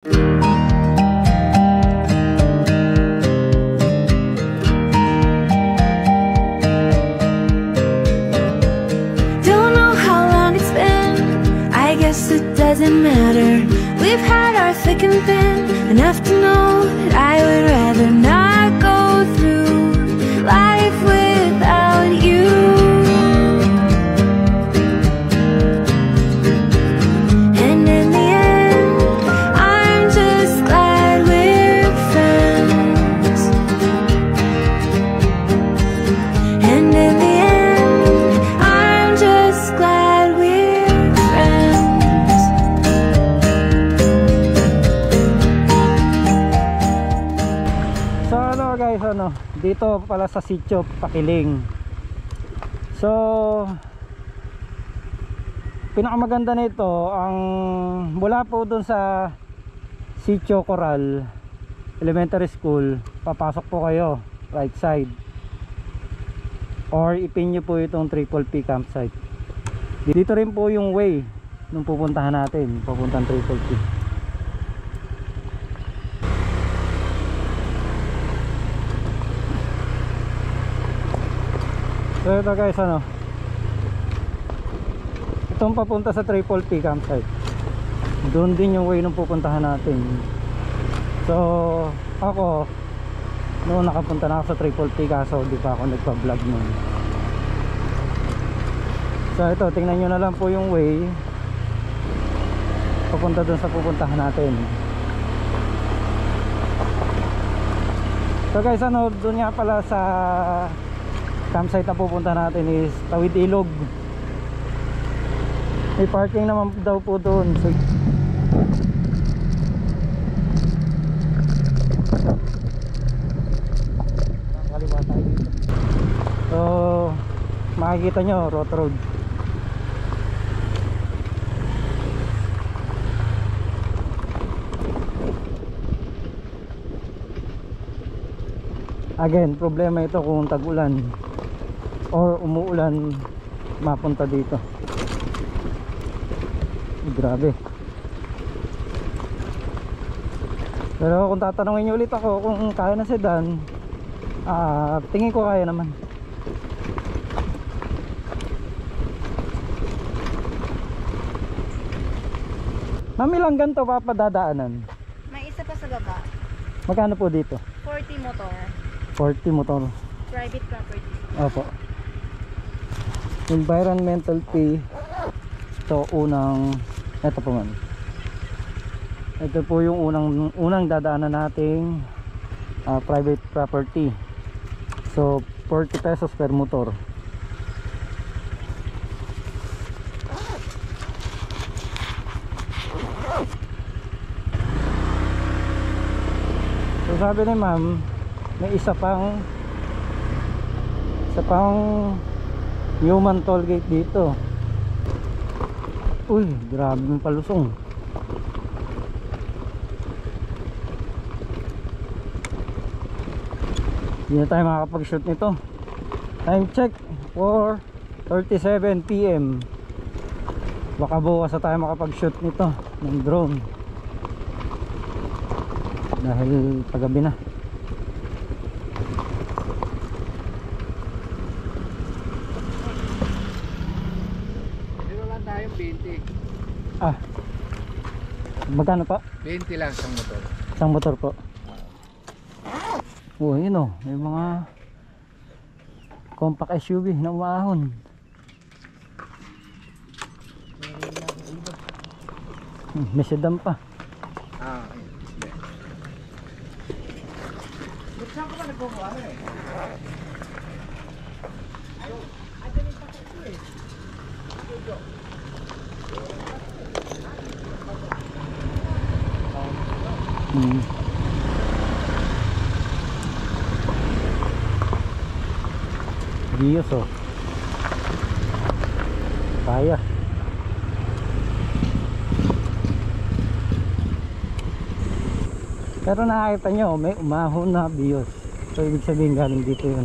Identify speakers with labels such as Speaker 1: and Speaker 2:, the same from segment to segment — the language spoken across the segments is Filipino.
Speaker 1: Don't know how long it's been, I guess it doesn't matter. We've had our thick and thin, enough to know that I would rather not go through life without you. And in the end, I'm just glad we're friends. And in the end, I'm just glad we're friends.
Speaker 2: So ano guys, dito pala sa Sitio Pakiling. So pinakamaganda nito, ang mula po dun sa Sitio Coral Elementary School, papasok po kayo right side, or ipin nyo po itong Triple P campsite. Dito rin po yung way nung pupuntahan natin, papuntang Triple P. So ito guys, itong papunta sa Triple P campsite, doon din yung way nung pupuntahan natin. So ako noon nakapunta na ako sa Triple P, kaso di pa ako nagpa-vlog noon. So ito, tingnan nyo na lang po yung way papunta doon sa pupuntahan natin. So guys, doon nga pala sa campsite na pupunta natin is Tawid Ilog. May parking naman daw po doon. So kaliwa tayo dito. So makikita nyo road road. Again, problema ito kung tag-ulan or umuulan, mapunta dito. Grabe. Pero kung tatanungin nyo ulit ako kung kaya na sedan, tingin ko kaya naman. Ma'am, ilang ganito papadadaanan?
Speaker 3: May isa pa sa baba.
Speaker 2: Magkano po dito?
Speaker 3: 40 motor.
Speaker 2: 40 motor.
Speaker 3: Private property.
Speaker 2: Opo. Environmental fee. Ito ito po man. Ito po yung unang dadaanan nating private property. So 40 pesos per motor. So sabi ni ma'am, may isa pang human toll gate dito. Uy, grabe yung palusong. Hindi na tayo makakapag-shoot nito. Time check 4:37 PM. Baka bukas na tayo makapag-shoot nito ng drone, dahil paggabi na.
Speaker 4: Meron lang tayong 20.
Speaker 2: Magkano pa?
Speaker 4: 20 lang isang motor.
Speaker 2: Isang motor po. Oh, yun o, may mga compact SUV na umahon. May sedan pa.
Speaker 4: Saan ka ba nagkukuha eh?
Speaker 2: Diyos oh. Kaya. Pero nakakita nyo, may umahon na Bios. So ibig sabihin galing dito yun.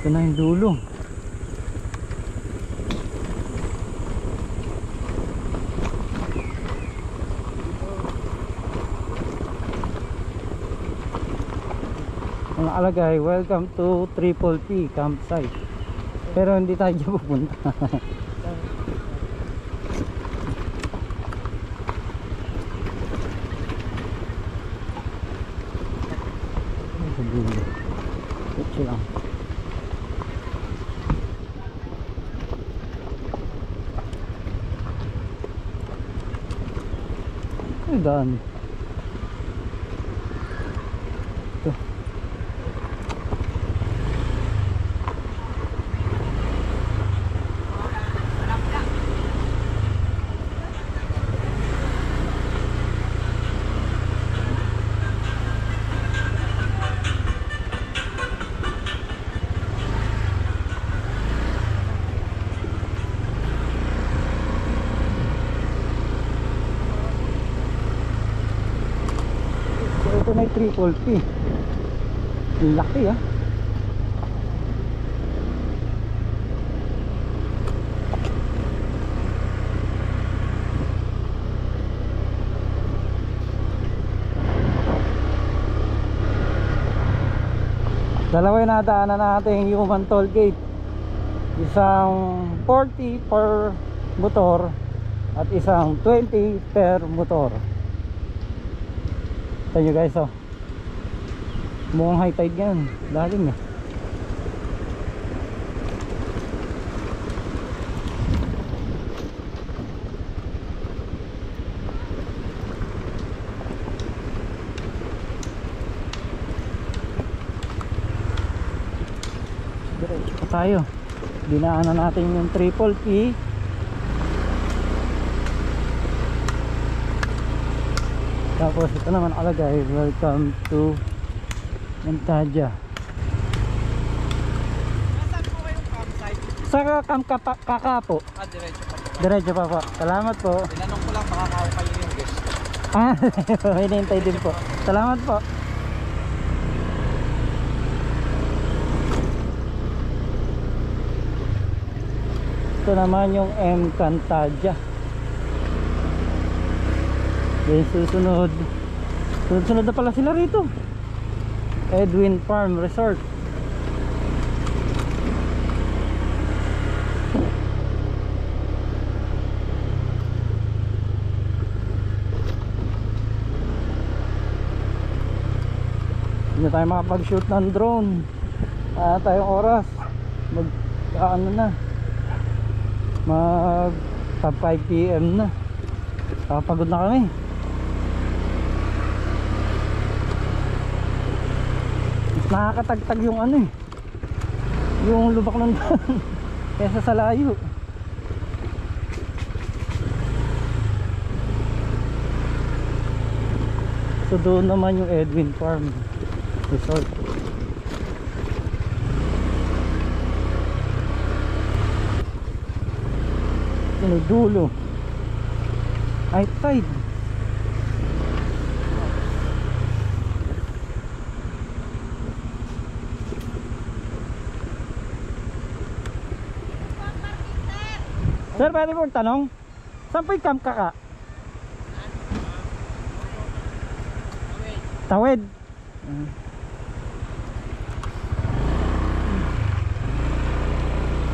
Speaker 2: Ito na yung dulo. nakalagay, welcome to Triple P campsite. Pero hindi tayo dyan pupunta. Kutsi lang. Ay, daan. Ito. Ito na yung Triple P. Laki ah. Dalawa yung nadaanan natin yung human toll gate. Isang 40 per motor at isang 20 per motor. Ito nyo guys, oh. Mukhang high tide yan. Lalim eh. Diretso pa tayo. Dinaanan natin yung Triple P. Tapos ito naman nakalagay, welcome to Montadia.
Speaker 5: Nasaan po kayong campsite?
Speaker 2: Sa Kakapo.
Speaker 5: Diretso pa po.
Speaker 2: Diretso pa po. Salamat po.
Speaker 5: Tinanong ko lang, makakaw kayo yung guest.
Speaker 2: Ah, may nintay din po. Salamat po. Ito naman yung Encantadia. Then susunod na pala sila rito. Edwin Farm Resort. Hindi tayo makapag-shoot ng drone. Tayong oras ano na, mag 5 PM na. Pagod na kami. Nakakatagtag yung ano eh, yung lubak ng daan kesa sa layo. So doon naman yung Edwin Farm Resort. Yung dulo high tide. Sir, pwede po magtanong? Saan po yung Camp Kaka? Tawid.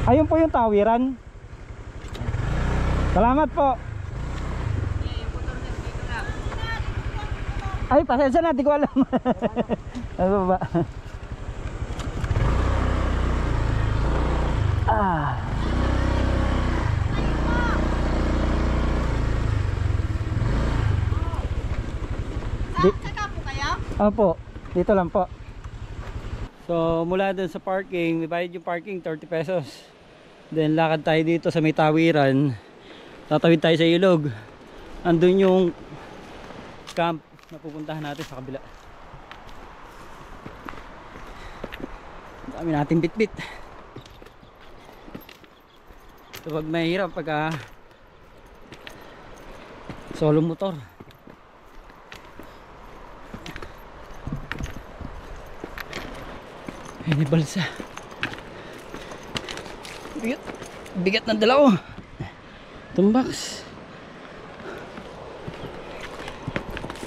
Speaker 2: Ayun po yung tawiran. Salamat po. Ay, pasensya na, di ko alam. Ano ba?
Speaker 3: Saka po kayo?
Speaker 2: Opo, dito lang po. So mula dun sa parking, may bayad yung parking 30 pesos. Then lakad tayo dito sa may tawiran. Tatawid tayo sa ilog. Andun yung camp na pupuntahan natin sa kabila. Dami natin bitbit. So pag mahirap pagka solo motor. Ay, balsa. Bigat ng dala ko. Tumbaks.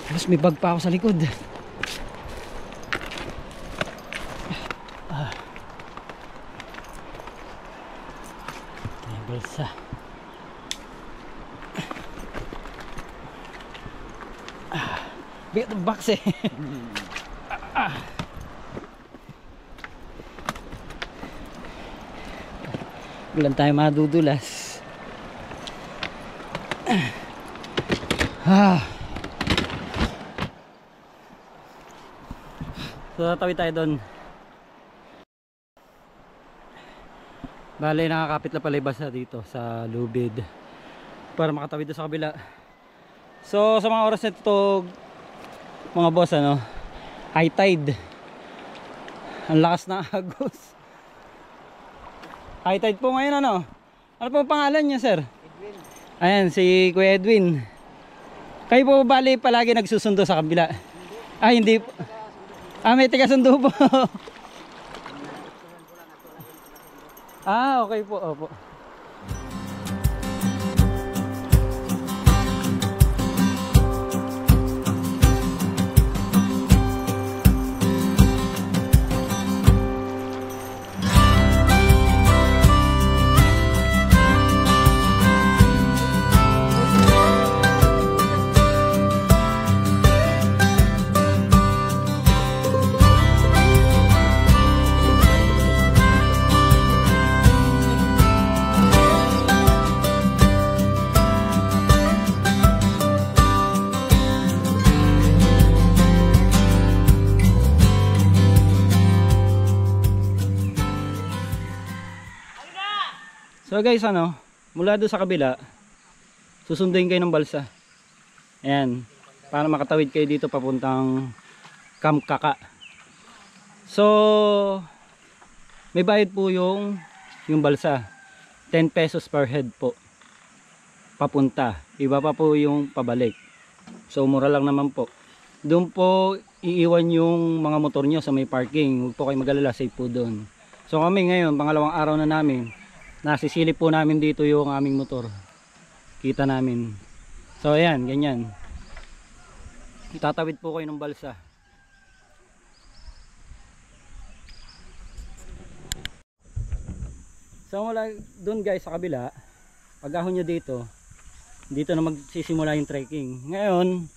Speaker 2: Tapos may bag pa ako sa likod. Balsa. Bigat ng box eh. Bilang tayo madudulas. So tatawid tayo doon. Bale, nakakapit na pala yung basa dito sa lubid para makatawid doon sa kabila. So sa mga oras na ito, mga boss, ano, high tide. Ang lakas na agos. High tide po ngayon, ano? Ano po pangalan niya, sir? Edwin. Ayan, si Kuya Edwin. Kayo po bali palagi nagsusundo sa kabila? Hindi. Ah, hindi po. Ah, may taga-sundo po. Ah, okay po. Opo. So guys, ano, mula doon sa kabila, susunduin kayo ng balsa. Ayan, para makatawid kayo dito papuntang Camp Kaka. So, may bayad po yung balsa. 10 pesos per head po. Papunta. Iba pa po yung pabalik. So, mura lang naman po. Doon po iiwan yung mga motor nyo sa may parking. Huwag po kayo mag-alala, safe po doon. So kami ngayon, pangalawang araw na namin, nasisilip po namin dito yung aming motor. Kita namin. So ayan, ganyan. Itatawid po kayo ng balsa. So mula dun guys sa kabila, pag-ahon nyo dito na magsisimula yung trekking. Ngayon,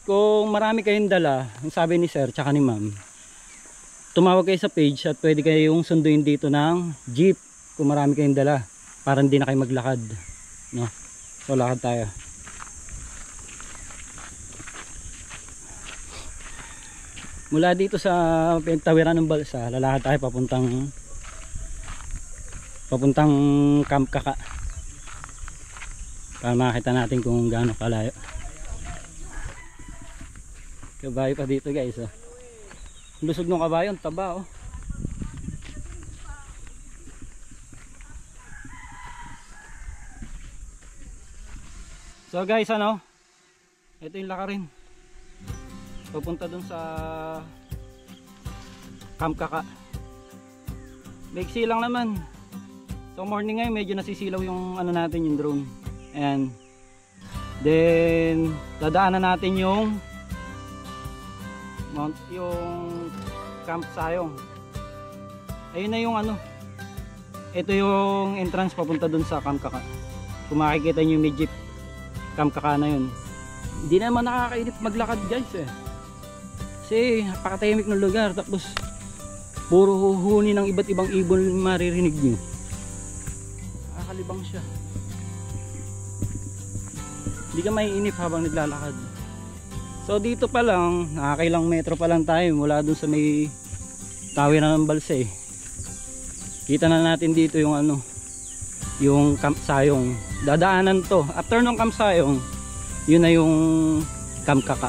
Speaker 2: kung marami kayong dala, ang sabi ni sir tsaka ni ma'am, tumawag kayo sa page at pwede kayong sunduin dito ng jeep kung marami kayong dala, para hindi na kayo maglakad, no? So lakad tayo. Mula dito sa pinagtawiran ng balsa, lalakad tayo papuntang Camp Kaka, para makita natin kung gaano kalayo. Kabayo pa dito guys, oh. Lusog ng kabayo, taba, oh. So guys, ano, ito yung lakarin papunta dun sa Camp Kaka. Maiksi lang naman. So morning ngayon, medyo nasisilaw yung ano natin, yung drone. And then dadaanan natin yung Camp Sayong. Ayun na yung ano, ito yung entrance papunta dun sa Camp Kaka. Kung makikita nyo yung may jeep, Camp Kaka na yun. Hindi naman nakakainip maglakad guys eh, kasi napakatahimik ng lugar, tapos puro huhuni ng iba't ibang ibon maririnig nyo. Nakakalibang siya, hindi ka maiinip habang naglalakad. So dito pa lang, nakakailang metro pa lang tayo mula dun sa may tawiran ng balsa eh. Kita na natin dito yung ano, yung Camp Sayong. Dadaanan to. After nung Camp Sayong, yun na yung Camp Kaka.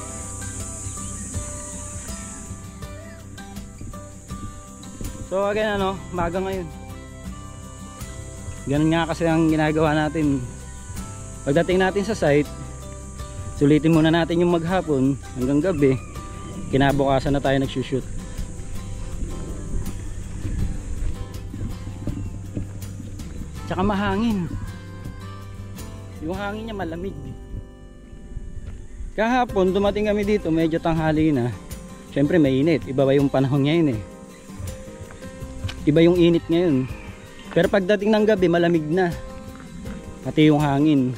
Speaker 2: So again, ano, maga ngayon. Ganun nga kasi ang ginagawa natin. Pagdating natin sa site, sulitin muna natin yung maghapon hanggang gabi. Kinabukasan na tayo nagsushoot. Tsaka mahangin. Yung hangin niya malamig. Kahapon dumating kami dito, medyo tanghali na. Syempre mainit, iba ba yung panahon ngayon eh. Iba yung init ngayon. Pero pagdating ng gabi malamig na. pati yung hangin.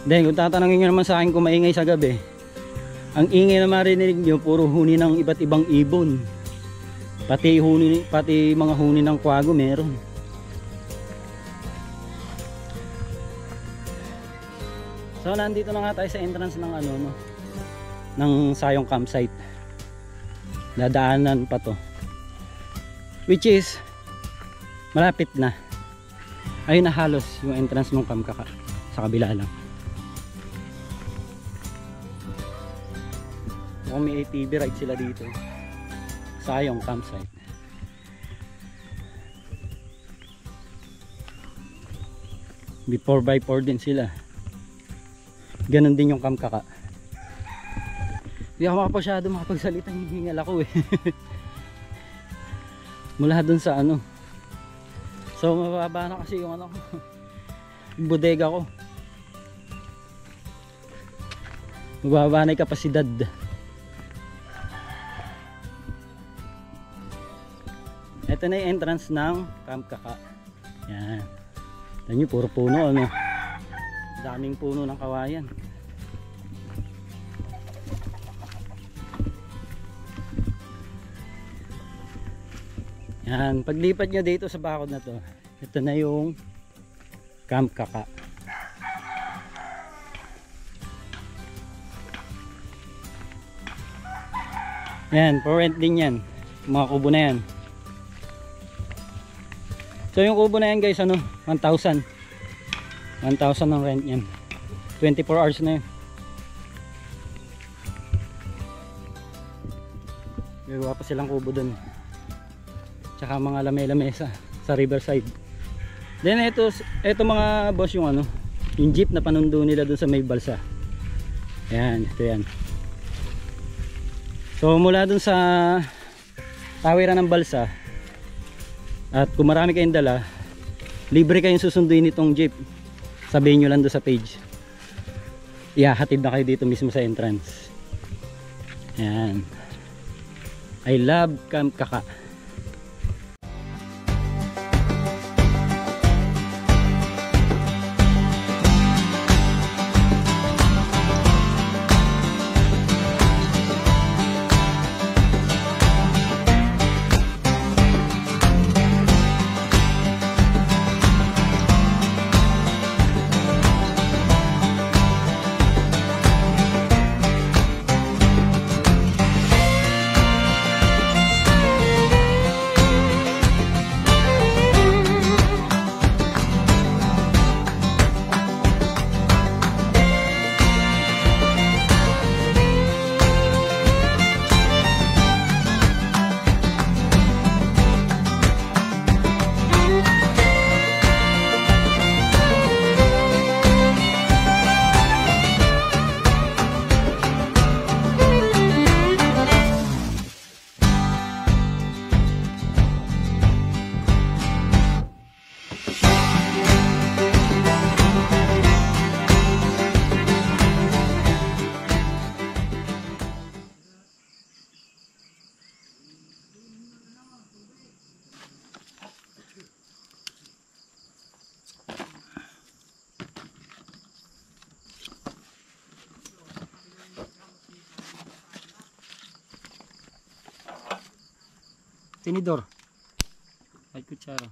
Speaker 2: Then kung tatanungin nyo naman sa akin kung maingay sa gabi, ang ingay na marinig nyo puro huni ng iba't ibang ibon, pati mga huni ng kwago meron. So nandito na nga tayo sa entrance ng ano, no, ng Sayong campsite. Dadaanan pa to, which is malapit na. Ayun na halos yung entrance ng Kamkaka, sa kabila lang. Kung may ATV ride sila dito, Sayong campsite. Before 4x4 din sila. Ganon din yung Kamkaka. Hindi ako makapasyado makapagsalita, hihingal ako eh. Mula dun sa ano. So mababa na kasi yung ano, yung bodega ko. Mababa na yung kapasidad. Ito na yung entrance ng Kamkaka. Yan. Tignan nyo, puro puno ano. Daming puno ng kawayan. Yan, paglipat nyo dito sa bakod na to, ito na yung Kamkaka. Yan, for rent din yan, mga kubo na yan. So yung kubo na yan guys, ano, 1,000 ang rent yan. 24 hours na yun. Gagawa pa silang kubo dun, tsaka mga lamesa sa riverside. Then ito mga boss, yung ano, yung jeep na panundo nila dun sa may balsa. Ayan, ito yan. So mula dun sa tawiran ng balsa, at kung marami kayong dala, libre kayong susunduin itong jeep. Sabihin nyo lang doon sa page, hatid na kayo dito mismo sa entrance. Ayan. I love Kamkaka. Tinidor ay kutsara.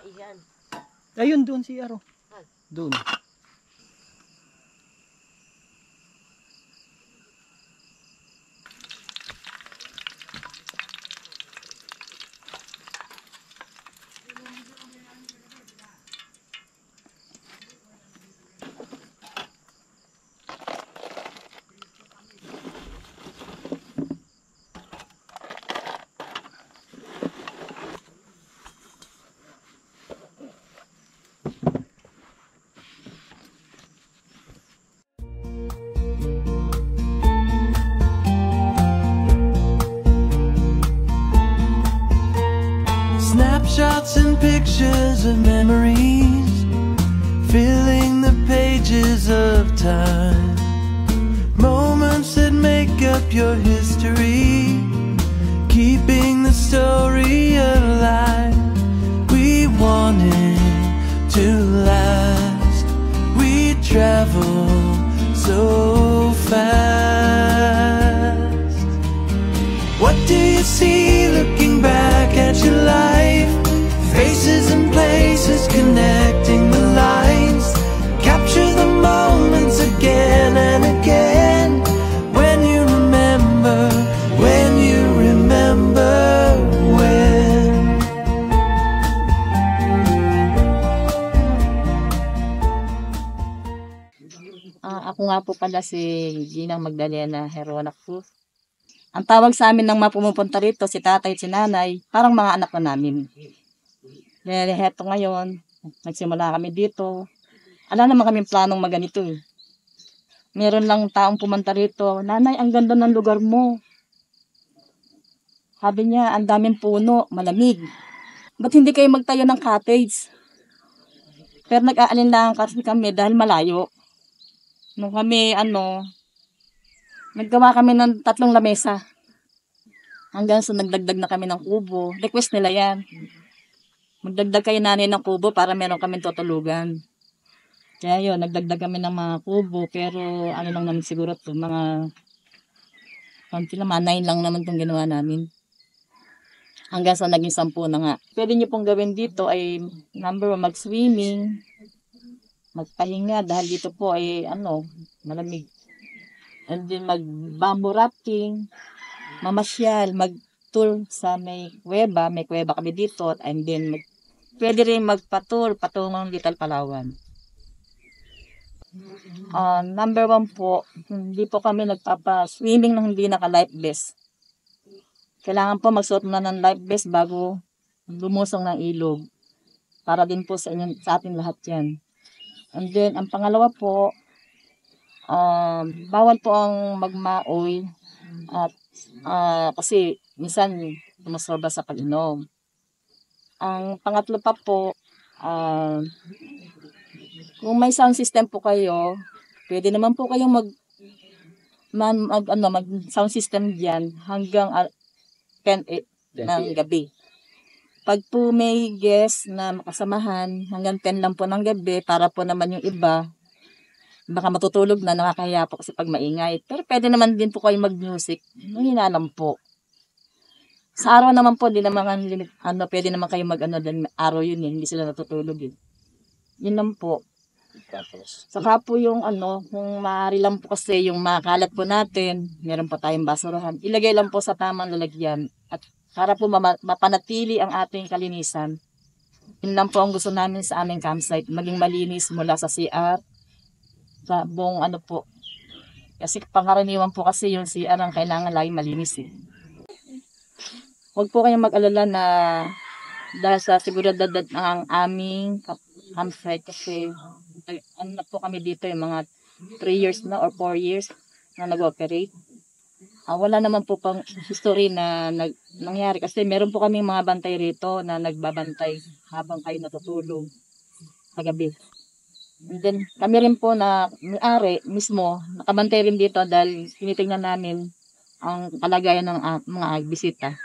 Speaker 3: Iyan.
Speaker 2: Ayun doon si Aro. Doon.
Speaker 6: Snapshots and pictures of memories, filling the pages of time. Moments that make up your history, keeping the story alive. We want it to last. We travel so fast. What do you see looking back at your life? Faces and places connecting the lines. Capture the moments again and again. When you remember when.
Speaker 3: Ako nga po pala si Ginang Magdalena Herona Cruz. Ang tawag sa amin ng mga pumupunta rito, si tatay at si nanay, parang mga anak na namin. Dahil heto ngayon, nagsimula kami dito. Ala naman kaming planong maganito eh. Meron lang taong pumunta rito, "Nanay, ang ganda ng lugar mo." Sabi niya, "Ang daming puno, malamig. Ba't hindi kayo magtayo ng cottage?" Pero nag-aalinlangan kasi kami dahil malayo. Nung kami, naggawa kami ng 3 lamesa. Hanggang sa nagdagdag na kami ng kubo. Request nila yan. Magdagdag kayo nanay ng kubo para meron kami tutulugan. Kaya yun, nagdagdag kami ng mga kubo. Pero lang naman siguro ito, mga 9 lang naman itong ginawa namin. Hanggang sa naging 10 na nga. Pwede nyo pong gawin dito ay number 1, mag-swimming, magpahinga dahil dito po ay malamig. And then mag-bamboo rafting, mamasyal, mag-tour sa may kuweba kami dito. And then pwede rin magpa-tour patungong Little Palawan. Number 1 po, hindi po kami nagpapa-swimming nang hindi naka-life vest. Kailangan po magsuot na ng life vest bago lumusong ng ilog. Para din po sa atin lahat yan. And then, ang pangalawa po, bawal po ang magmaoy at kasi minsan tumasobra sa pag-inom. Ang pangatlo pa po, kung may sound system po kayo, pwede naman po kayong mag sound system diyan hanggang 10 ng gabi. Pag po may guest na makasamahan, hanggang 10 lang po ng gabi para po naman yung iba baka matutulog na, nakakahiya po kasi pag maingay. Pero pwede naman din po kayo mag-music. Mahina lang po. Sa araw naman po, di naman pwede naman kayo din araw yun hindi sila natutulog eh. Yun lang po. Saka po yung kung maaari lang po kasi yung makalat po natin, meron pa tayong basurahan, ilagay lang po sa tamang lalagyan at para po mapanatili ang ating kalinisan. Yun lang po ang gusto namin sa aming campsite, maging malinis mula sa CR, sa buong po. Kasi pangkaraniwan po kasi yung CR ang kailangan lagi malinis eh. Huwag po kayong mag-alala na dahil sa seguridad ng aming campsite kasi na po kami dito yung mga 3 years na or 4 years na nag-operate. Wala naman po pang history na nangyari kasi meron po kaming mga bantay rito na nagbabantay habang kayo natutulog sa gabi. And then kami rin po na may-ari mismo nakabantay rin dito dahil tinitingnan namin ang kalagayan ng mga bisita.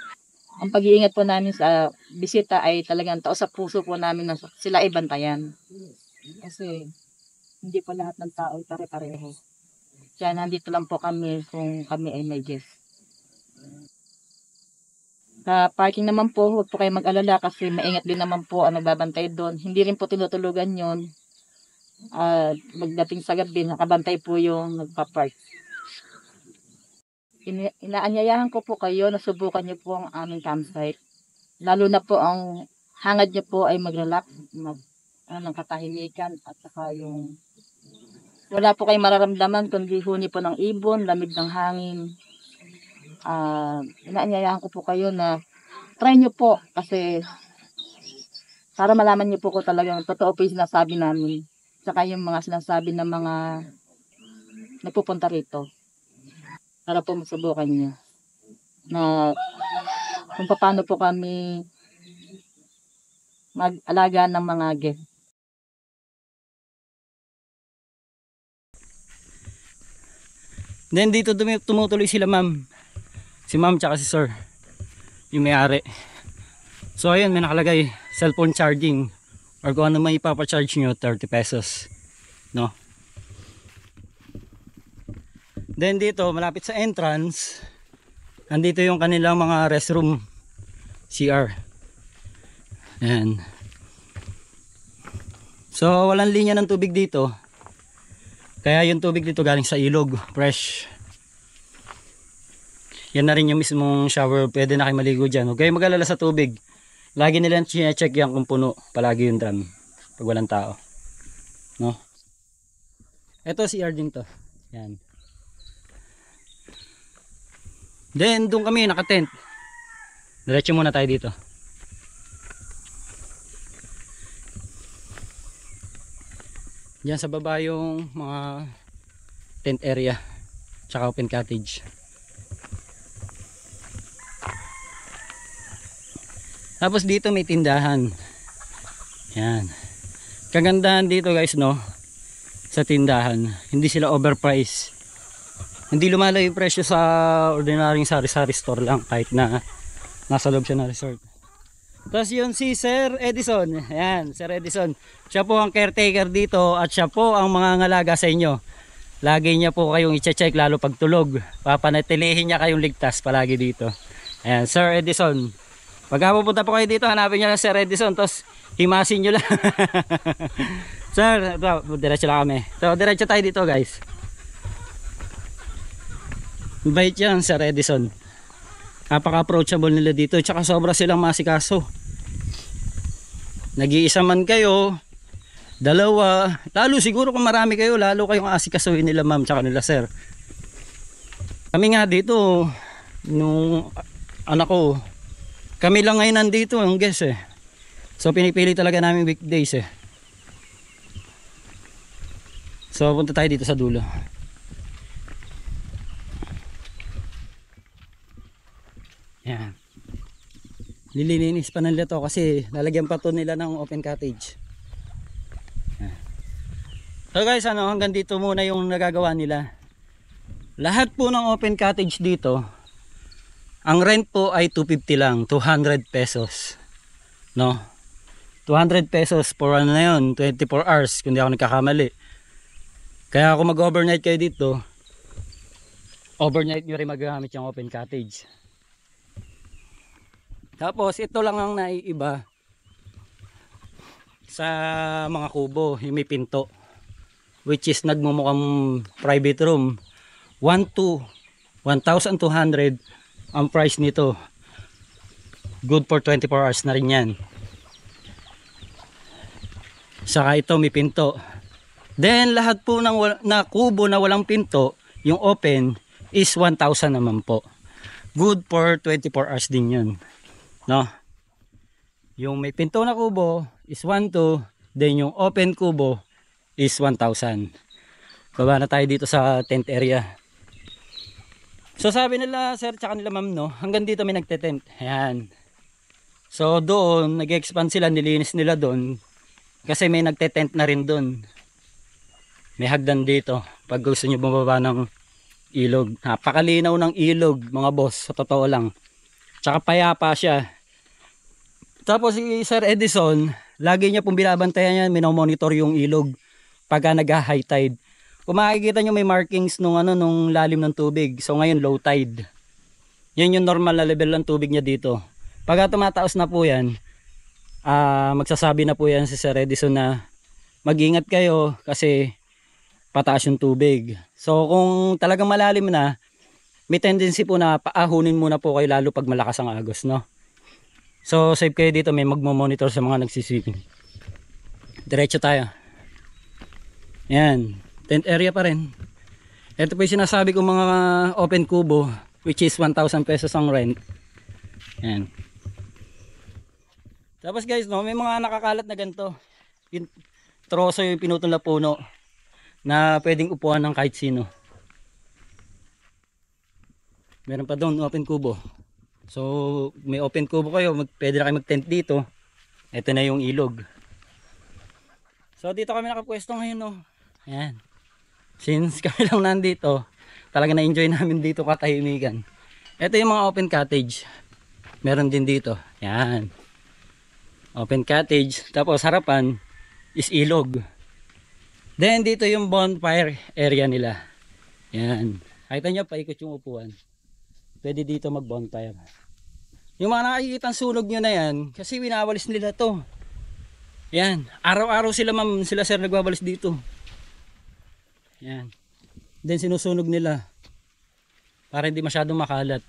Speaker 3: Ang pag-iingat po namin sa bisita ay talagang taos sa puso po namin na sila ay bantayan. Kasi hindi po lahat ng tao pare-pareho. Kaya nandito lang po kami kung kami ay may guest. Sa parking naman po, huwag po kayo mag-alala kasi maingat din naman po ang nagbabantay doon. Hindi rin po tinutulugan yun. Magdating sa gabi, nakabantay po yung nagpa-park. Inaanyayahan ko po kayo na subukan niyo po ang aming campsite. Lalo na po ang hangad niyo po ay mag-relax, ng katahimikan at saka yung wala po kayong mararamdaman kundi huni po ng ibon, lamig ng hangin. Inaanyayahan ko po kayo na try nyo po kasi Para malaman niyo po ko talagang totoo po yung sinasabi namin. Tsaka yung mga sinasabi ng mga nagpupunta rito. Para po masubukan niyo na kung paano po kami mag-alaga ng mga guest.
Speaker 2: Then dito tumutuloy sila ma'am. Si ma'am tsaka si sir. Yung may-ari. So ayun, may nakalagay cellphone charging or kung ano may ipapacharge nyo, 30 pesos. No? Then dito, malapit sa entrance, nandito yung kanilang mga restroom, CR. Ayan. So walang linya ng tubig dito. Kaya yung tubig dito galing sa ilog, fresh. Yan na rin yung mismong shower, pwede na kayo maligo dyan. Huwag kayong mag-alala sa tubig. Lagi nilang check yan kung puno, palagi yung drum pag walang tao. No? Ito CR din to. Yan. Then doon kami naka-tent. Diretso muna tayo dito. Diyan sa baba yung mga tent area tsaka open cottage. Tapos dito may tindahan. Yan. Kagandahan dito guys, no, sa tindahan, hindi sila overpriced. Hindi lumalayo yung presyo sa ordinaryong sari-sari store lang kahit na nasa loob siya ng resort. Tapos yun si Sir Edison. Ayan, Sir Edison. Siya po ang caretaker dito at siya po ang mga ngalaga sa inyo. Lagi niya po kayong i-check lalo pag tulog. Papanatilihin niya kayong ligtas palagi dito. Ayan, Sir Edison. Pagka pupunta po kayo dito, hanapin nyo lang Sir Edison, tapos himasin nyo lang. Sir, ito, diretso lang kami. So, diretso tayo dito guys. Bait yan, Sir Edison. Napaka-approachable nila dito, tsaka sobra silang masikaso. Nag-iisa man kayo, dalawa, lalo siguro kung marami kayo, lalo kayong asikasuhin nila ma'am, tsaka nila sir. Kami nga dito, nung anak ko, kami lang ngayon nandito, ang guess eh. So pinipili talaga namin weekdays eh. So punta tayo dito sa dulo. Yan. Lililinis pa nila to kasi lalagyan pa to nila ng open cottage. Yan. So guys, ano, hanggang dito muna yung nagagawa nila. Lahat po ng open cottage dito, ang rent po ay 250 lang, 200 pesos. No? 200 pesos for ano na yun, 24 hours kung di ako nagkakamali. Kaya kung mag-overnight kayo dito, overnight nyo rin magagamit yung open cottage. Tapos ito lang ang naiiba sa mga kubo, yung may pinto, which is nagmumukhang private room. 1,200 ang price nito. Good for 24 hours na rin yan. Saka ito may pinto. Then lahat po ng na kubo na walang pinto, yung open is 1,000 naman po. Good for 24 hours din yun. No? Yung may pinto na kubo is 1,200, then yung open kubo is 1,000. Baba na tayo dito sa tent area. So sabi nila sir tsaka nila ma'am, no, hanggang dito may nagte-tent. Ayan. So doon nag-expand sila, nilinis nila doon kasi may nagte-tent na rin doon. May hagdan dito pag gusto nyo bumaba ng ilog. Napakalinaw ng ilog mga boss, sa totoo lang. Tsaka payapa siya. Tapos si Sir Edison, lagi niya pong binabantayan yan, minomonitor yung ilog pagka nag-high tide. Kung makikita nyo may markings nung lalim ng tubig. So ngayon low tide. Yan yung normal na level ng tubig niya dito. Pagka tumataos na po yan, magsasabi na po yan si Sir Edison na mag-ingat kayo kasi pataas yung tubig. So kung talagang malalim na, may tendency po na paahunin muna po kayo lalo pag malakas ang agos, no? So safe kayo dito, may magmo-monitor sa mga nagsiswimming. Diretso tayo. Yan, tent area pa rin. Ito po yung sinasabi kong mga open kubo, which is 1,000 pesos ang rent. Yan. Tapos guys, no, may mga nakakalat na ganito. Troso yung pinutol na puno na pwedeng upuan ng kahit sino. Meron pa doon open kubo. So may open kubo kayo, pwede na kayo mag-tent dito. Ito na yung ilog. So dito kami nakapwesto ngayon, no. Ayan. Since kami lang nandito, talaga na-enjoy namin dito katahimikan. Ito yung mga open cottage. Meron din dito. Ayan. Open cottage. Tapos harapan is ilog. Then dito yung bonfire area nila. Ayan. Nakita nyo, paikot yung upuan. Pwede dito mag bonfire. Yung mga nakikita sunog nyo na yan, kasi winawalis nila to. Yan, araw-araw sila ma'am, sila sir nagwawalis dito. Yan. Then sinusunog nila para hindi masyadong makalat.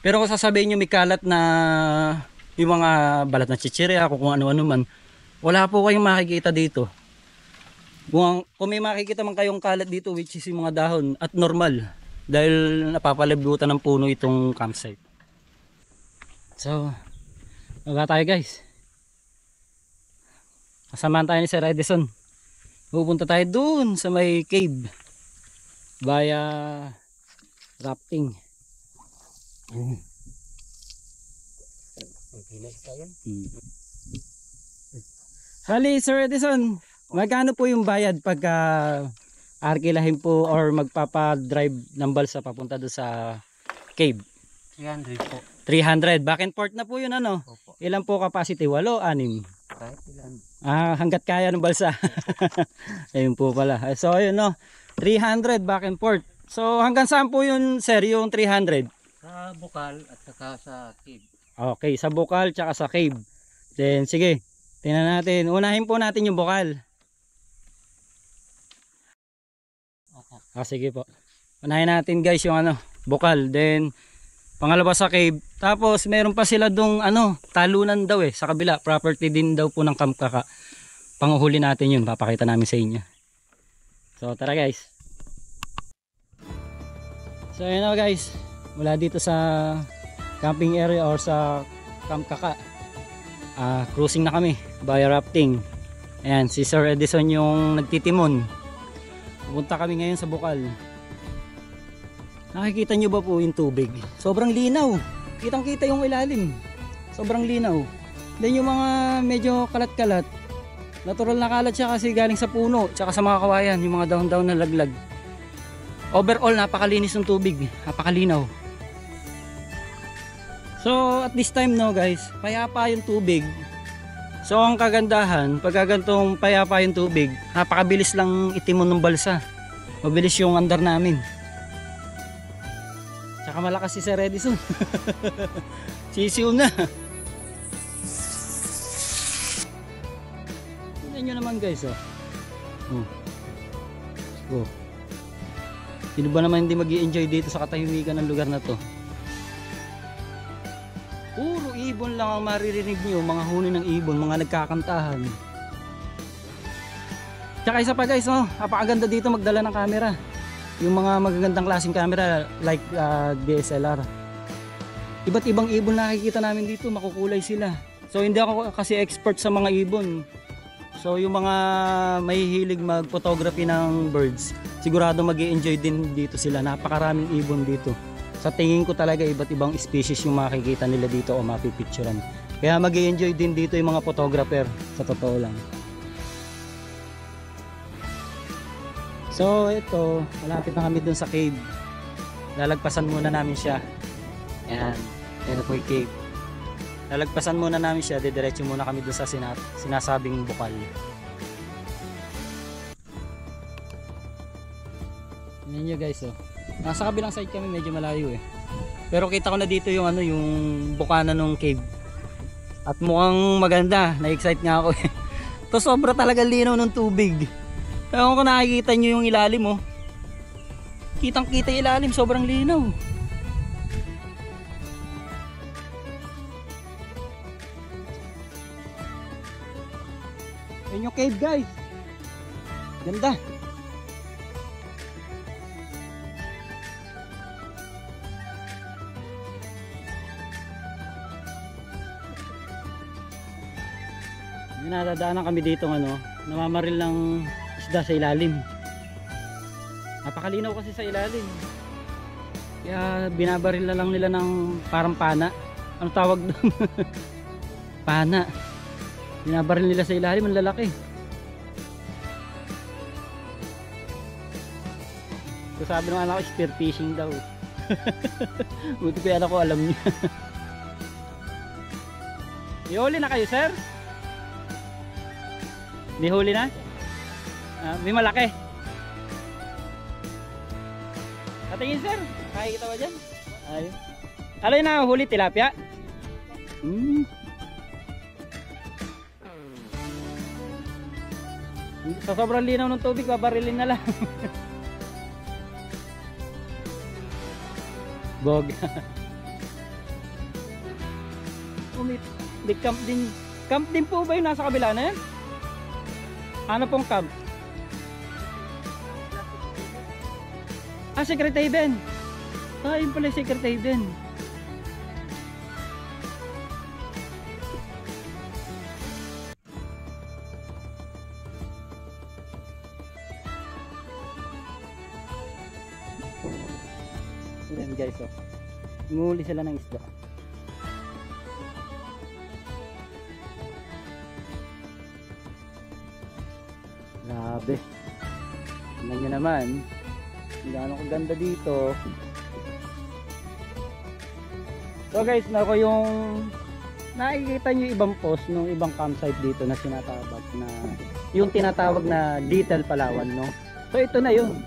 Speaker 2: Pero kung sasabihin nyo may kalat na yung mga balat na chichirya, kung ano-ano man, wala po kayong makikita dito. Kung may makikita man kayong kalat dito, which is yung mga dahon at normal, dahil napapalibutan ng puno itong campsite. So, maga tayo guys. Kasamaan tayo ni Sir Edison. Pupunta tayo dun sa may cave via rafting. Hali Sir Edison, magkano po yung bayad pagka arkilahin po or magpapa-drive ng balsa papunta doon sa cave?
Speaker 5: 300 po.
Speaker 2: 300. Back and forth na po yun, ano?
Speaker 5: Opo.
Speaker 2: Ilan po capacity? 8, 6?
Speaker 5: Kahit ilan.
Speaker 2: Hanggat kaya ng balsa. Ayun po pala. So ayun, no, 300 back and forth. So hanggang saan po yun sir, yung 300?
Speaker 5: Sa Bukal at saka sa cave.
Speaker 2: Okay, sa Bukal tsaka sa cave. Then sige, tingnan natin. Unahin po natin yung Bukal. Sige po. Unahin natin guys yung ano, Bukal. Then pangalawa sa cave. Tapos meron pa sila dong ano, talunan daw sa kabila. Property din daw po ng Kamkaka. Panguhuli natin yun, papakita namin sa inyo. So tara guys. So ayun na guys, mula dito sa camping area or sa Kamkaka, cruising na kami via rafting. Ayan, si Sir Edison yung nagtitimon. Pupunta kami ngayon sa Bukal. Nakikita nyo ba po yung tubig? Sobrang linaw. Kitang kita yung ilalim. Sobrang linaw. Then yung mga medyo kalat-kalat, natural na kalat siya kasi galing sa puno tsaka sa mga kawayan, yung mga dahon-dahon na laglag. Overall, napakalinis ng tubig. Napakalinaw. So at this time no guys, payapa yung tubig. So ang kagandahan, pagka gantong payapa yung tubig, napakabilis lang itimon ng balsa. Mabilis yung andar namin. Tsaka malakas si Sir Edison. Sisiw na. Tignan nyo naman guys, Sino ba naman hindi mag-i-enjoy dito sa katahimikan ng lugar na to? Puro ibon lang ang maririnig nyo, mga huni ng ibon, mga nagkakantahan. Tsaka isa pa guys, napakaganda dito magdala ng camera. Yung mga magagandang klaseng camera like DSLR. Iba't ibang ibon nakikita namin dito, makukulay sila. So hindi ako kasi expert sa mga ibon. So yung mga mahihilig mag-photography ng birds, sigurado mag-i-enjoy din dito sila. Napakaraming ibon dito. Sa tingin ko talaga iba't ibang species yung makikita nila dito o mapipicturean. Kaya mag-i-enjoy din dito yung mga photographer, sa totoo lang. So ito, malapit na kami dun sa cave. Lalagpasan muna namin siya. Ayan, ito po yung cave. Lalagpasan muna namin siya, didiretso muna kami dun sa sinasabing Bukal. Yan nyo guys, nasa kabilang side kami, medyo malayo pero kita ko na dito yung ano, yung bukana ng cave at mukhang maganda. Na-excite nga ako to, sobra talaga linaw ng tubig. Ewan ko, nakikita nyo yung ilalim kitang kita yung ilalim, sobrang linaw. Yun yung cave guys, ganda. nadadaanan kami dito namamaril ng isda sa ilalim. Napakalinaw kasi sa ilalim. Kaya binabaril na lang nila ng parang pana. Ano tawag doon? Pana. Binabaril nila sa ilalim, ang lalaki. So sabi ng anak ko, spear fishing daw. Buti ko yan ako alam niya. May huli na kayo, sir? May huli na? May malaki. Patingin, sir. Nakikita ba dyan? Ayun. Ano yun na huli? Tilapia? Sa sobrang linaw ng tubig, babarilin na lang. Bog. May camp din. Camp din po ba yung nasa kabila na yan? Ano pong camp? Secret Haven. Yun pala Secret Haven. Ayan guys, nguli sila ng isda. Grabe. Tingnan nyo naman gaano kaganda dito. So guys, nako yung nakikita nyo ibang post ng ibang campsite dito na sinatawag na yung tinatawag na Little Palawan, no? So ito na yun.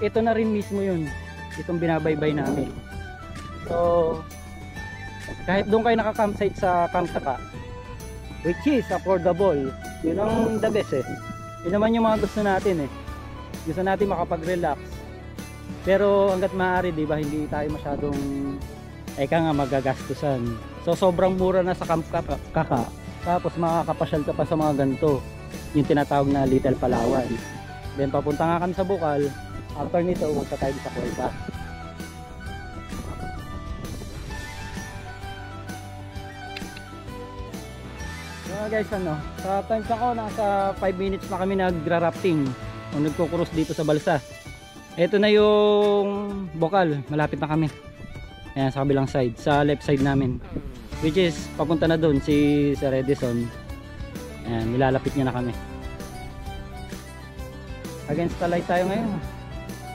Speaker 2: Ito na rin mismo yun. Itong binabaybay namin. So kahit doon kayo naka-campsite sa Camp Taka, which is affordable, yun ang the best eh. Yun naman yung mga gusto natin eh. Gusto natin makapag-relax. Pero hanggat maaari, di ba, hindi tayo masyadong magagastusan. So sobrang mura na sa Camp Kaka. Tapos makakapasyal ka pa sa mga ganito, yung tinatawag na Little Palawan. Then papunta nga kami sa Bukal. After nito, punta tayo sa Cueva. So guys, sa times ako, nasa 5 minutes na kami nagra-rafting o nagko-cruise dito sa balsa. Ito na yung Bukal, malapit na kami. Ayan, sa kabilang side, sa left side namin, which is papunta na doon si Sir Edison. Ayan, nilalapit niya na kami. Against the light tayo ngayon.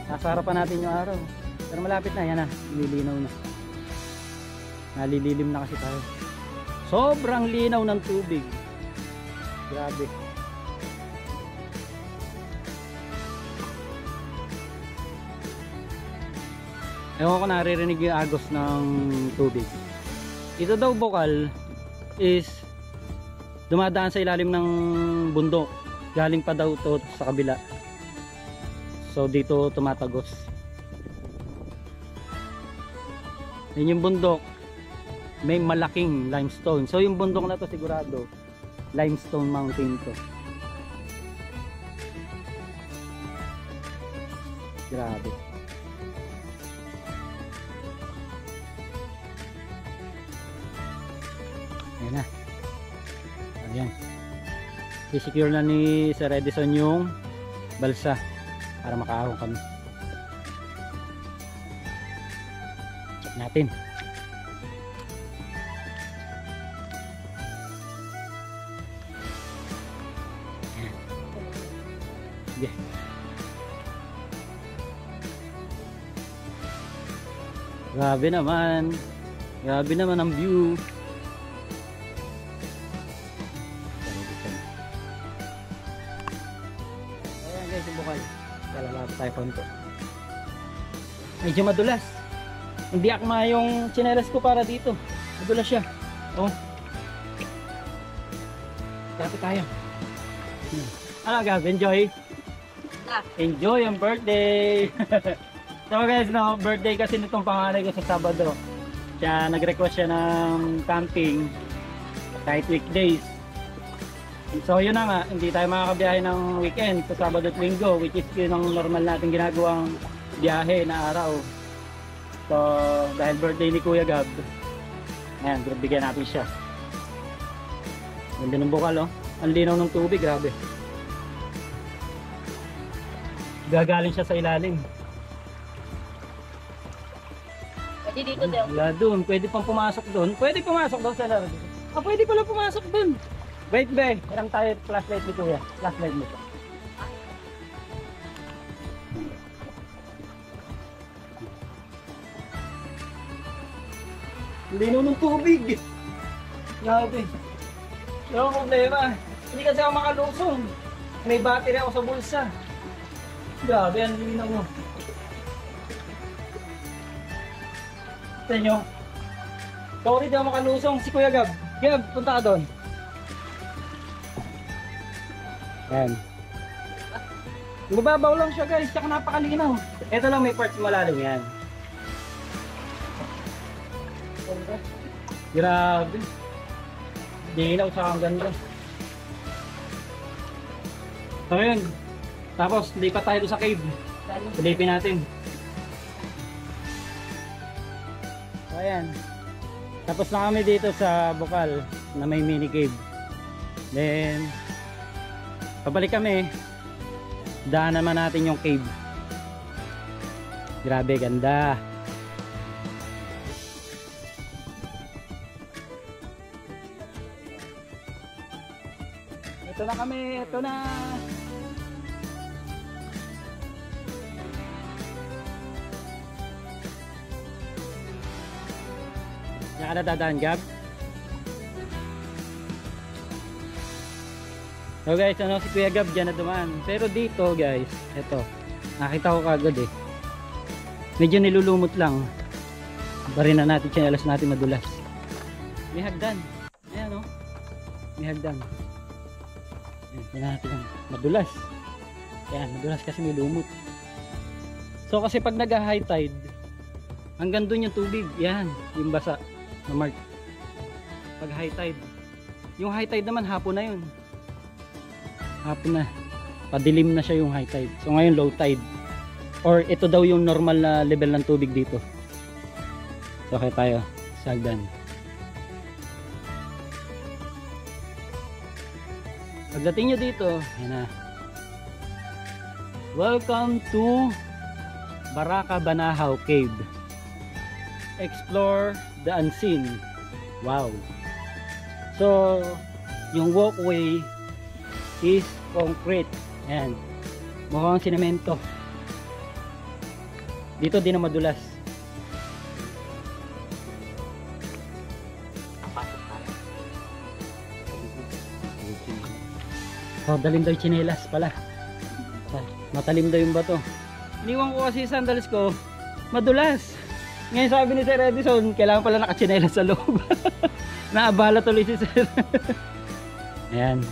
Speaker 2: Nasa harapan natin yung araw, pero malapit na, yan na, nililinaw na. Nalililim na kasi tayo. Sobrang linaw ng tubig. Grabe. Ewan ko, naririnig yung agos ng tubig. Ito daw Bukal is dumadaan sa ilalim ng bundok. Galing pa daw to sa kabila. So dito tumatagos. Yun yung bundok, may malaking limestone. So yung bundok na to sigurado limestone mountain to. Grabe. Ayan na. Ayan. I-secure na ni Sir Edison yung balsa para makaahon kami. Check natin. Sige. Grabe naman. Grabe naman ang view. Ayan guys, yung Bukal. Lalapit tayo konto. Medyo madulas. Hindi akma yung tsinelas ko para dito. Madulas siya. Oh. Lapit tayo. Ano Gab? Enjoy? Enjoy ang birthday! So guys, birthday kasi nitong panganay ko sa Sabado. Siya nag-request siya ng camping kahit weekdays. So yun na nga, hindi tayo makakabiyahe ng weekend sa Sabado at Linggo, which is yun ang normal natin ginagawang biyahe na araw. So dahil birthday ni Kuya Gab, ayan, bigyan natin siya. Ganda ng Bukal, oh. Ang linaw ng tubig, grabe. Gagaling siya sa ilalim.
Speaker 3: Pwede dito daw.
Speaker 2: Wala doon, pwede pang pumasok doon. Pwede pumasok doon sa laro. Ah, pwede pala pumasok doon. Wait, be. Parang tayo flashlight ni Kuya. Flashlight mo to. Linaw ng tubig. Grabe. Yung problema, hindi kasi ako makalusong. May battery ako sa bulsa. Grabe, ang linaw mo. Sa inyo. Sorry, di ako makalusong. Si Kuya Gab. Gab, punta ka doon. Yan. Mababaw lang siya guys, tsaka napakalinaw. Ito lang may parts malalim yan. Grabe. Linaw sa ang ganda. So yun. Tapos lipat tayo doon sa cave. Silipin natin. So ayan. Tapos na kami dito sa Bukal na may mini cave. Then pabalik kami. Daan naman natin yung cave. Grabe ganda. Ito na kami, ito na. Diyan ka na dadaan, Gab. So guys, ano si Kuya Gab dyan na dumaan. Pero dito guys, ito. Nakita ko kagad eh. Medyo nilulumot lang. Barin na natin, chinelas natin madulas. May hagdan. Ayan o. May hagdan. Ayan natin lang. Madulas. Ayan, madulas kasi may lumot. So kasi pag nag-high tide, hanggang dun yung tubig. Yan, yung basa na mark. Pag high tide. Yung high tide naman, hapon na yun. Hapon na. Padilim na siya yung high tide. So ngayon low tide. Or ito daw yung normal na level ng tubig dito. So kaya tayo sa hagdan. Pagdating nyo dito, yan na. Welcome to Baraka Banahaw Cave. Explore the unseen. Wow. So, yung walkway is concrete. Yan. Mukhang sinemento. Dito din na madulas. Oh, dalim daw yung tsinelas pala. Matalim daw yung bato. Iniwan ko kasi sandals ko, madulas. Ngayon sabi ni Sir Edison, kailangan pala nakatsinelas sa loob. Naabala tuloy si Sir. Ayan.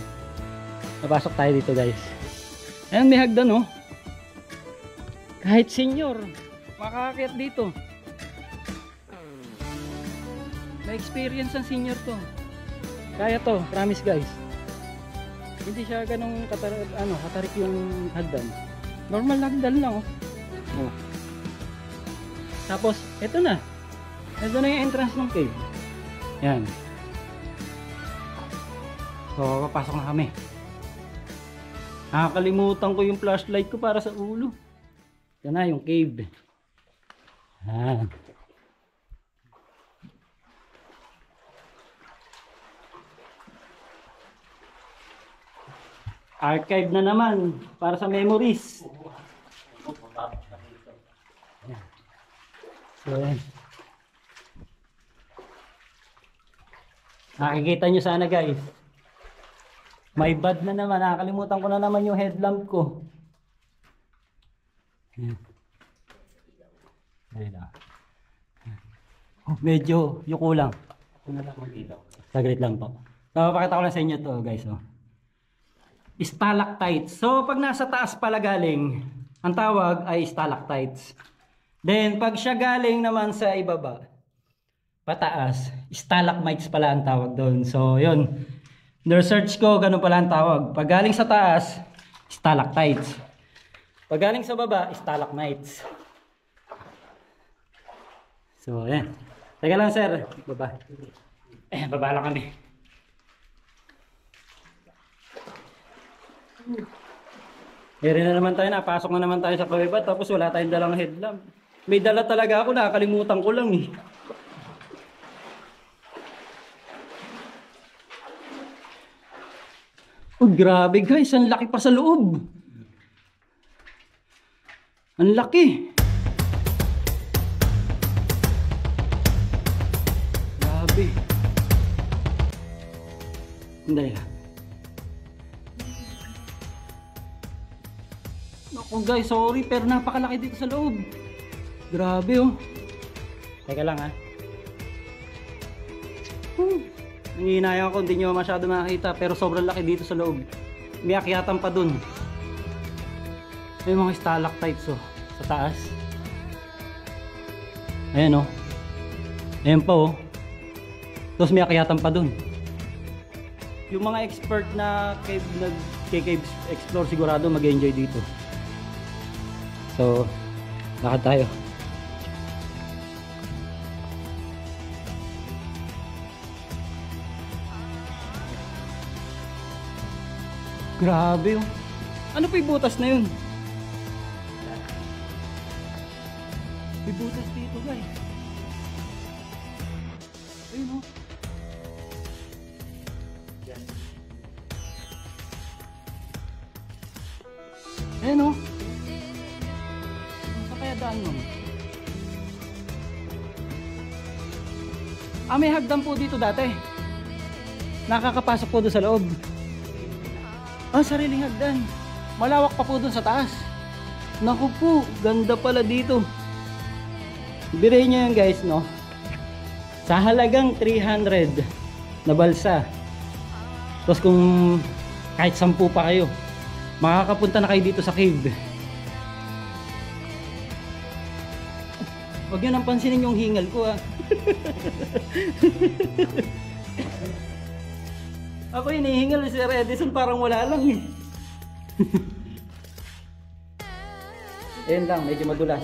Speaker 2: Napasok tayo dito guys. Ayan, may hagdan oh. Kahit senior, makakakit dito. May experience ang senior to. Kaya to, promise guys. Hindi siya ganong katarik yung hagdan. Normal hagdan lang oh. Oh. Tapos, eto na. Eto na yung entrance ng cave. Yan. So, papasok na kami. Nakakalimutan ko yung flashlight ko para sa ulo. Ito na yung cave. Yan. Archive na naman para sa memories. So, nakikita nyo sana guys. May bad na naman. Nakakalimutan ko na naman yung headlamp ko. Oh, medyo yuko lang. Saglit lang po. So, pakita ko lang sa inyo to guys. Oh. Stalactites. So pag nasa taas pala galing, ang tawag ay stalactites. Then pag siya galing naman sa ibaba, pataas, stalagmites pala ang tawag doon. So yun, na-research ko, ganun pala ang tawag. Pag galing sa taas, stalactites. Pag galing sa baba, stalagmites. So yan. Teka lang sir, baba. Baba lang kami. Ere na naman tayo, napasok na naman tayo sa kuweba tapos wala tayong dalang headlamp. May dala talaga ako, nakakalimutan ko lang eh. Oh, grabe guys, ang laki pa sa loob. Ang laki. Grabe. Hindi lang. Naku guys, sorry pero napakalaki dito sa loob. Grabe oh. Teka lang ha. Nangihinayang ako, hindi nyo masyado makakita pero sobrang laki dito sa loob. May akyatan pa dun. May mga stalactites oh, sa taas. Ayan oh. Ayan pa oh. Tapos may akyatan pa dun. Yung mga expert na cave explore sigurado mag-enjoy dito. So, lakad tayo. Grabe oh. Ano pa yung butas na yun? May butas dito guys. Ayun oh. Ayan oh. Saan kaya daan nun? Ah, may hagdan po dito dati. Nakakapasok po doon sa loob. Ah, sariling hagdan. Malawak pa po doon sa taas. Naku po, ganda pala dito. Birahin nyo yan guys, no? Sa halagang 300 na balsa. Tapos kung kahit 10 pa kayo, makakapunta na kayo dito sa cave. Huwag nyo nang pansinin yung hingal ko ah. Ako hinihingal si Edison, parang wala lang eh. Ayun lang, medyo madulas.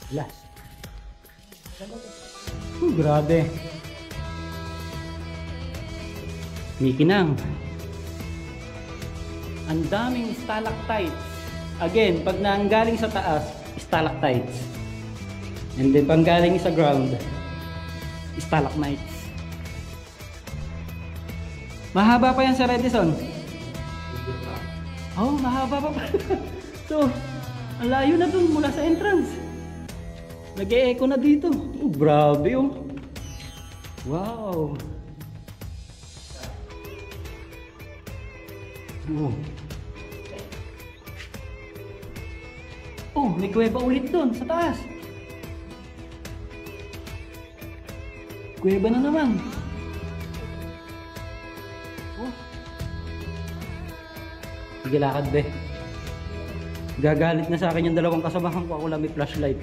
Speaker 2: Dulas. Grabe. Mikinang. Ang daming stalactites. Again, pag naanggaling sa taas, stalactites. And then pag galing sa ground, stalagmites. Mahaba pa yan sa Edison. Oh, mahaba pa. So, ang layo na dun mula sa entrance. Nag-e-echo na dito. Oh, grabe oh. Wow. Oh. Oh, may kuweba ulit dun sa taas. Kuweba na naman. Oh. Sige, lakad be. Gagalit na sa akin yung dalawang kasamahan ko. Ako lang may flashlight.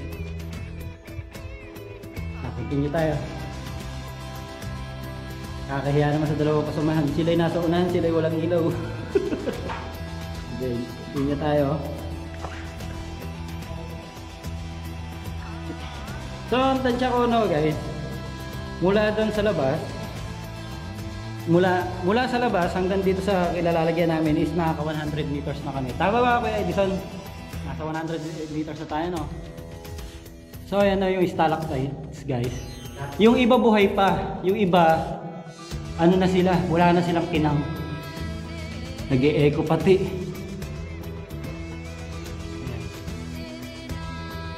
Speaker 2: Continue tayo. Kakahiya naman sa dalawang kasamahan. Sila'y nasa unahan, sila'y walang ilaw. Okay, continue tayo. So, ang tansya ko no guys, mula doon sa labas, mula sa labas hanggang dito sa ilalagyan namin is nakaka 100 meters na kami. Tama ba Kuya Edison? Nasa 100 meters na tayo no? So ayan na yung stalactites guys. Yung iba buhay pa, yung iba ano na sila, wala na silang kinang. Nag-e-echo pati.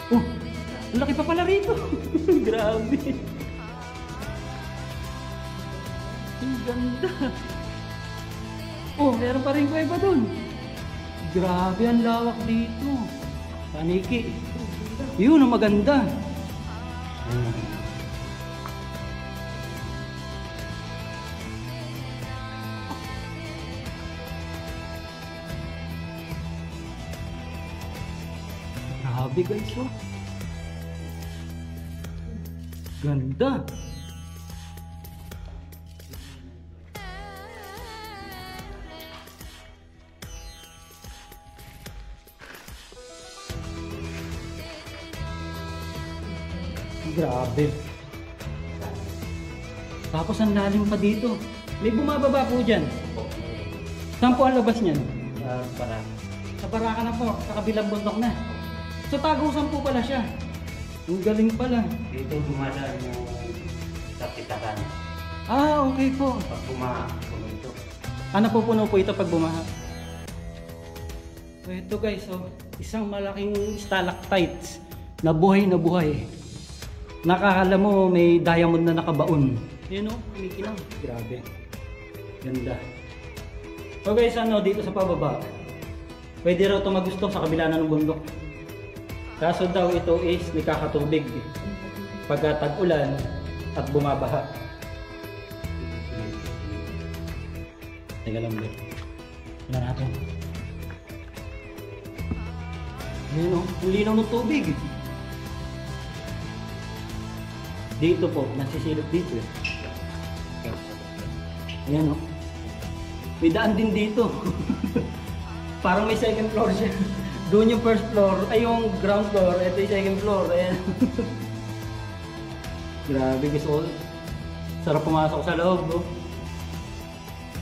Speaker 2: Oh, ang laki pa pala rito. Grabe. Ang ganda. Oh, meron pa rin kuweba dun. Grabe, ang lawak dito. Paniki. Yun ang maganda. Grabe guys oh. Ganda. Grabe. Tapos ang lalim pa dito. May bumababa po dyan. Saan po ang labas niyan?
Speaker 5: Para
Speaker 2: Sa Baraka na po, sa kabilang bundok na. So tagusan po pala siya. Ang galing pala.
Speaker 5: dito dumadaan yung sa pitakan.
Speaker 2: Ah, okay po.
Speaker 5: Pag bumaha, ito.
Speaker 2: Ano po puno po ito pag bumaha? So ito guys, oh, isang malaking stalactites na buhay na buhay. Nakakala mo may diamond na nakabaon. Yun oh, kumikinang. Grabe. Ganda. So guys, ano, dito sa pababa, pwede raw ito magusto sa kabila na ng bundok. Kaso daw ito is nakakatubig pagka tag-ulan at bumabaha. Teka lang ulit. Wala natin. Ayan o, ang linaw ng tubig. Dito po, nasisilip dito eh. Ayan o. May daan din dito. Parang may second floor siya. Doon yung first floor, ay yung ground floor, ito yung second floor. Ayan. Grabe gusto ko. Sarap pumasok sa loob bro.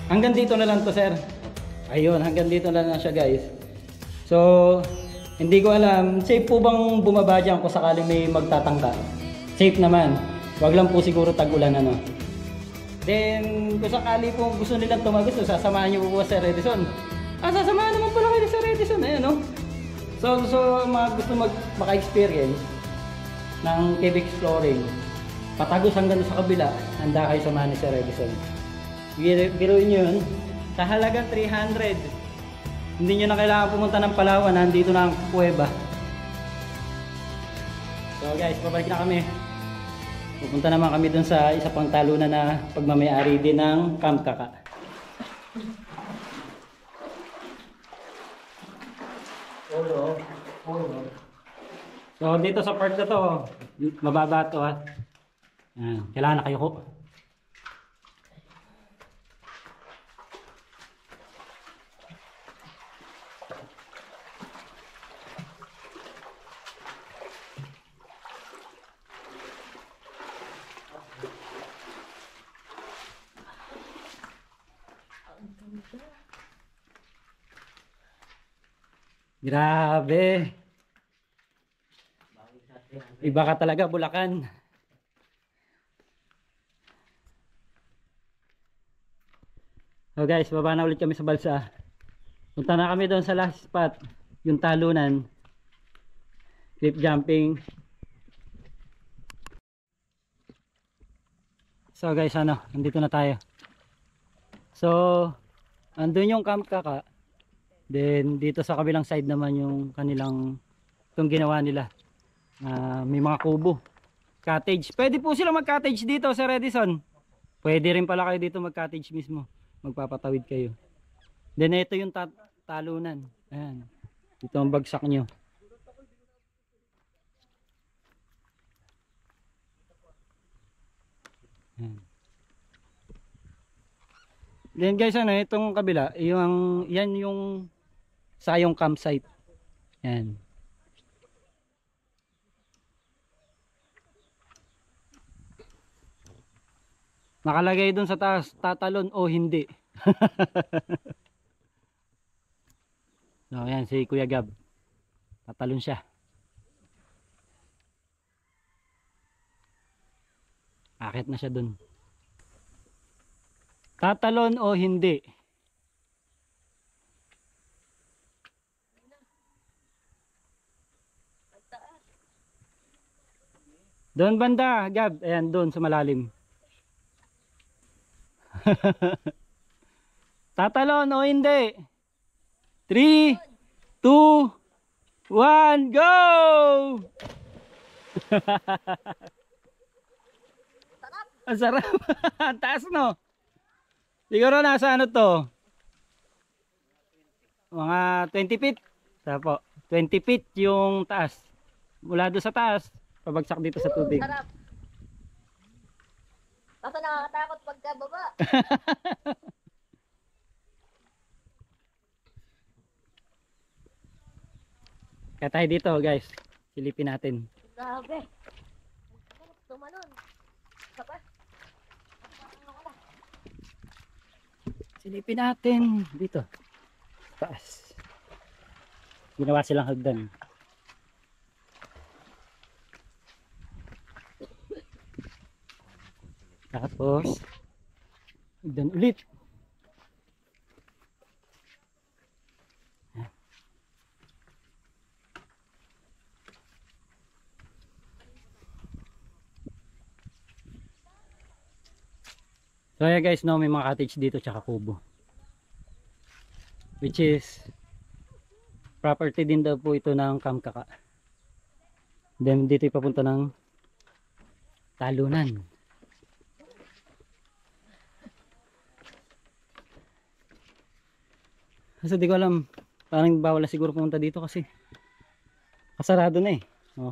Speaker 2: Hanggang dito na lang to sir. Ayun, hanggang dito na lang siya guys. So, hindi ko alam, safe po bang bumaba dyan kung sakaling may magtatangka? Safe naman. Wag lang po siguro tag-ulan ano. Then, kung sakali po gusto nilang tumagos, sasamahan nyo po sa Redison. Ah, sasamahan naman pala kayo sa Redison. Ayan no. So mga gusto maka-experience ng cave exploring, patagos hanggang sa kabila, handa kayo samahan ni Sir Edison. Biruin nyo yun, sa halagang 300, hindi nyo na kailangan pumunta ng Palawan, nandito na ang kuweba. So guys, pabalik na kami. Pupunta naman kami dun sa isa pang talunan na pagmamayari din ng Camp Kaka. So dito sa part na to, mababa to ha. Kailangan nakayuko. Grabe. Iba ka talaga, Bulacan. So guys, baba na ulit kami sa balsa. Punta na kami doon sa last spot, yung talunan. Cliff jumping. So guys, ano, nandito na tayo. So, andun yung Camp Kaka. Then dito sa kabilang side naman yung kanilang itong ginawa nila. May mga kubo, cottage. Pwede po sila mag-cottage dito sa Redison. Pwede rin pala kayo dito mag-cottage mismo. Magpapatawid kayo. Then ito yung talunan. Ayan. Ito ang bagsak nyo. Ayan. Then guys, ano, itong kabila, yan yung Sayong campsite. Yan. Nakalagay dun sa taas, tatalon o hindi. So, yan si Kuya Gab. Tatalon siya. Akit na siya dun. Tatalon o hindi. Doon banda, Gab. Ayan, doon sa malalim. Tatalon o hindi? 3, 2, 1, go! Ang sarap. Ang taas, no? Siguro nasa ano to? Mga 20 feet. Sapo, 20 feet yung taas. Mula doon sa taas, pabagsak dito sa tubig.
Speaker 7: Sarap. Basta nakakatakot pagka baba.
Speaker 2: Kaya tayo dito guys, silipin natin.
Speaker 7: Grabe. Tumalon. Sapa.
Speaker 2: Silipin natin dito. Taas. Ginawa silang hagdan. Tapos hagdan ulit. So yeah guys, no, may mga cottage dito tsaka kubo. Which is property din daw po ito ng Kamkaka. Then dito ipapunta ng talunan. Kasi di ko alam, parang bawal na siguro pumunta dito kasi kasarado na eh. Oh.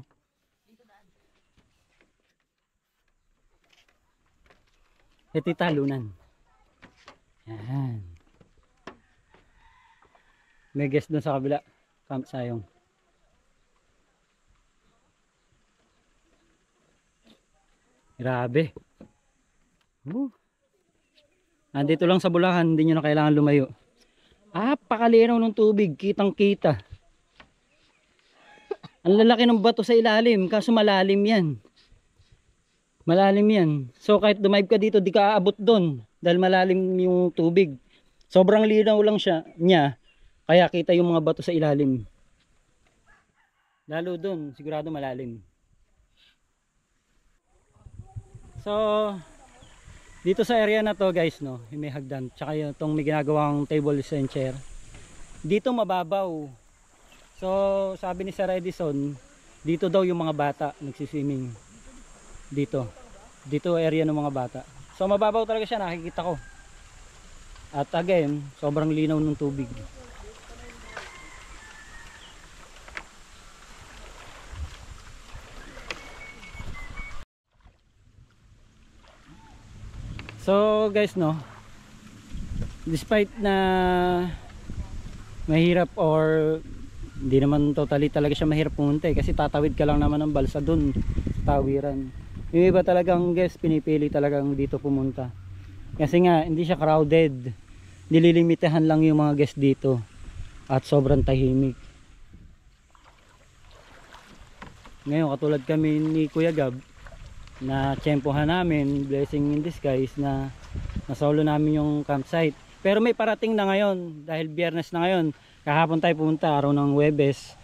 Speaker 2: Ito yung talunan. Yan. May guest doon sa kabila. Camp Sayong. Grabe. Nandito lang sa Bulacan, hindi nyo na kailangan lumayo. Pakalinaw ng tubig, kitang kita. Ang lalaki ng bato sa ilalim, kaso malalim yan. Malalim yan. So kahit dumive ka dito, di ka aabot doon dahil malalim yung tubig. Sobrang linaw lang niya, kaya kita yung mga bato sa ilalim. Lalo doon, sigurado malalim. So dito sa area na to guys, no, may hagdan, tsaka itong may ginagawang table and chair. Dito mababaw. So sabi ni Sir Edison, dito daw yung mga bata nagsiswimming. Dito area ng mga bata. So mababaw talaga siya, nakikita ko. At again, sobrang linaw ng tubig. So guys, no, despite na mahirap or hindi naman totally talaga siya mahirap pumunta kasi tatawid ka lang naman ng balsa dun, tawiran. Yung iba talagang guys, pinipili talagang dito pumunta kasi nga hindi siya crowded, nililimitahan lang yung mga guest dito at sobrang tahimik. Ngayon katulad kami ni Kuya Gab na tiyempohan namin, blessing in disguise na nasolo namin yung campsite. Pero may parating na ngayon dahil Biyernes na ngayon. Kahapon tayo pumunta, araw ng Huwebes,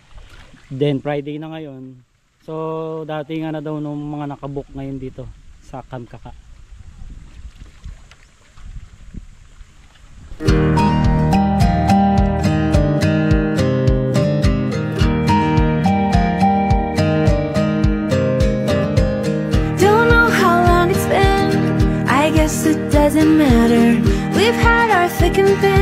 Speaker 2: then Friday na ngayon. So dati nga na daw nung mga nakabook ngayon dito sa Kamkaka.
Speaker 1: It doesn't matter. We've had our thick and thin.